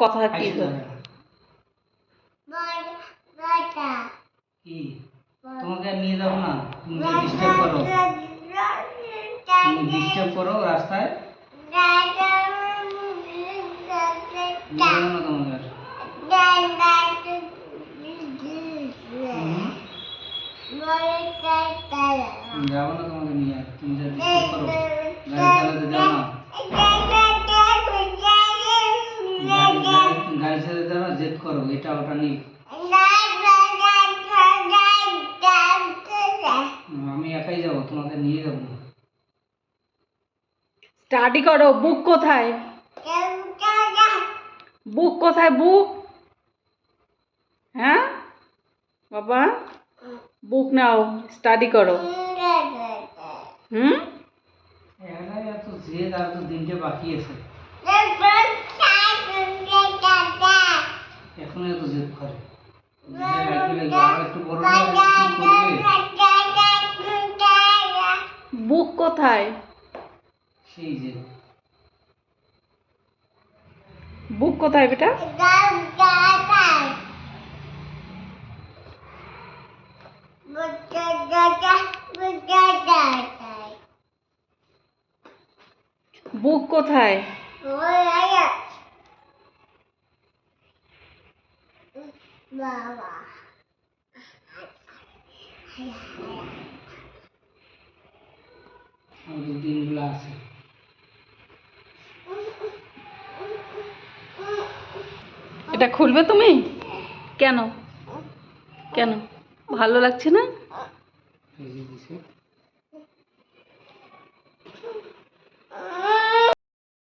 কথা কি কি তোমাকে আর নিয়ে যাবো না, তুমি ডিস্টার্ব করো, তুমি ডিস্টার্ব করো রাস্তায়, নিয়ে যাবো না তোমাকে আর। যাবো না তোমাকে নিয়ে আর, তুমি যা ডিস্টার্ব করো, গাড়ি চালাতে দাও না, গাড়ি চালাতে দাও না, জেদ করো এটা ওটা নিয়ে। আমি একাই যাবো, তোমাকে নিয়ে যাবো না। স্টাডি করো। বুক কোথায়? বুক কোথায়? বুক, হ্যাঁ বাবা, বুক নাও, স্টাডি করো। এত জেদ, আর তো দিনটা বাকি আছে, এখন এত জেদ করে, একটু বড় বুক কোথায়? সেই যে বুক কোথায় বেটা? বুক কোথায়? দিনগুলো আছে। এটা খুলবে তুমি? কেন কেন ভালো লাগছে না? এই যে দিছে।